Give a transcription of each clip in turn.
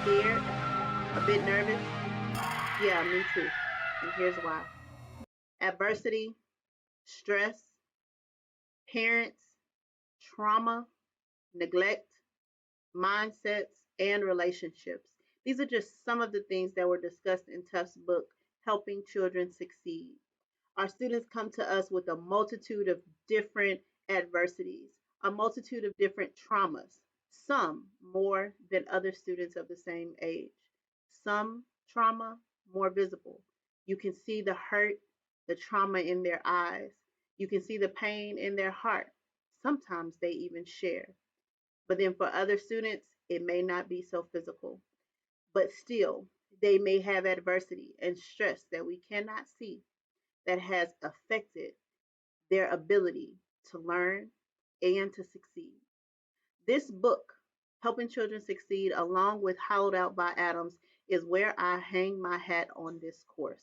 Scared? A bit nervous? Yeah, me too. And here's why. Adversity, stress, parents, trauma, neglect, mindsets, and relationships. These are just some of the things that were discussed in Tufts' book, Helping Children Succeed. Our students come to us with a multitude of different adversities, a multitude of different traumas, some more than other students of the same age. Some trauma more visible. You can see the hurt, the trauma in their eyes. You can see the pain in their heart. Sometimes they even share. But then for other students, it may not be so physical. But still, they may have adversity and stress that we cannot see that has affected their ability to learn and to succeed. This book, Helping Children Succeed, along with Hollowed Out by Adams, is where I hang my hat on this course.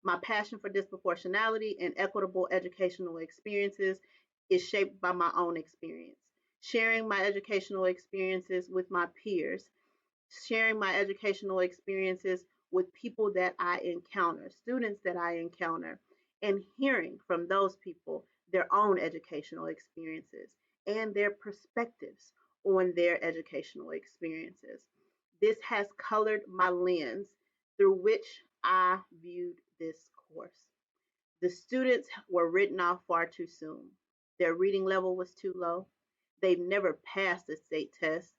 My passion for disproportionality and equitable educational experiences is shaped by my own experience. Sharing my educational experiences with my peers, sharing my educational experiences with people that I encounter, students that I encounter, and hearing from those people their own educational experiences and their perspectives on their educational experiences. This has colored my lens through which I viewed this course. The students were written off far too soon. Their reading level was too low. They've never passed a state test.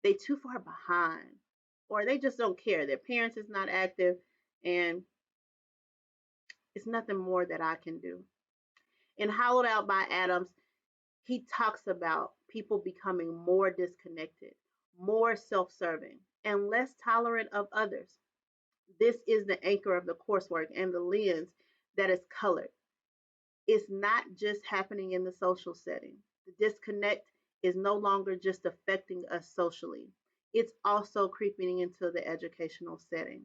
They too far behind. Or they just don't care. Their parents is not active and it's nothing more that I can do. In Hollowed Out by Adams, he talks about people becoming more disconnected, more self serving, and less tolerant of others. This is the anchor of the coursework and the lens that is colored. It's not just happening in the social setting. The disconnect is no longer just affecting us socially, it's also creeping into the educational setting.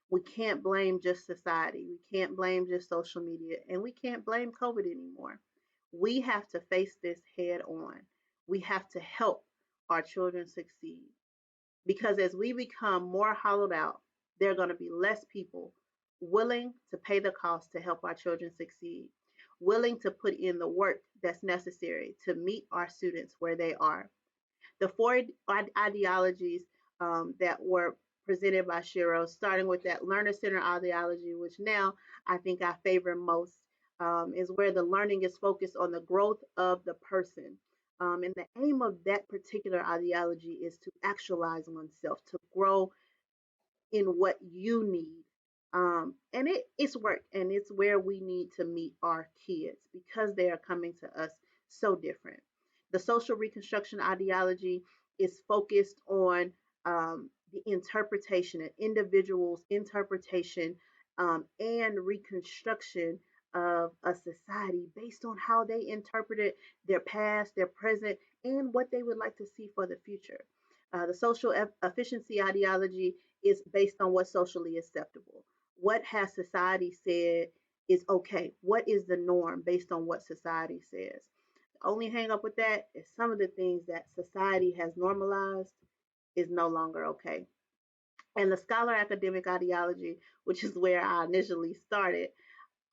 We can't blame just society, we can't blame just social media, and we can't blame COVID anymore. We have to face this head on. We have to help our children succeed. Because as we become more hollowed out, there are going to be less people willing to pay the cost to help our children succeed, willing to put in the work that's necessary to meet our students where they are. The four ideologies that were presented by Shiro, starting with that learner centered ideology, which now I think I favor most, is where the learning is focused on the growth of the person. And the aim of that particular ideology is to actualize oneself, to grow in what you need. And it's work, and it's where we need to meet our kids because they are coming to us so different. The social reconstruction ideology is focused on the interpretation, an individual's interpretation and reconstruction of a society based on how they interpreted their past, their present, and what they would like to see for the future. The social efficiency ideology is based on what's socially acceptable. What has society said is okay? What is the norm based on what society says? The only hang up with that is some of the things that society has normalized is no longer okay. And the scholar academic ideology, which is where I initially started,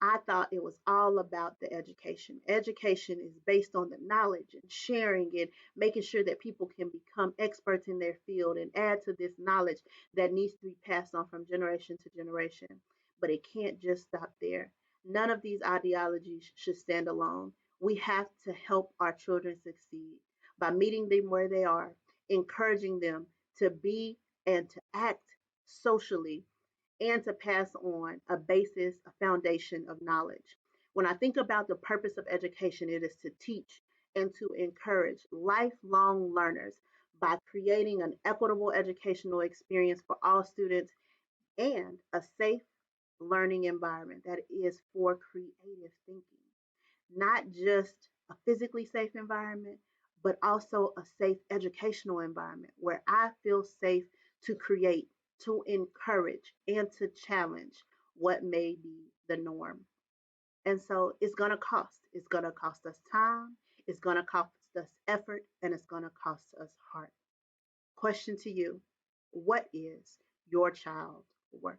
I thought it was all about the education. Education is based on the knowledge and sharing and making sure that people can become experts in their field and add to this knowledge that needs to be passed on from generation to generation. But it can't just stop there. None of these ideologies should stand alone. We have to help our children succeed by meeting them where they are, encouraging them to be and to act socially and to pass on a basis, a foundation of knowledge. When I think about the purpose of education, it is to teach and to encourage lifelong learners by creating an equitable educational experience for all students and a safe learning environment that is for creative thinking. Not just a physically safe environment, but also a safe educational environment where I feel safe to create, to encourage, and to challenge what may be the norm. And so it's going to cost. It's going to cost us time, it's going to cost us effort, and it's going to cost us heart. Question to you: What is your child worth?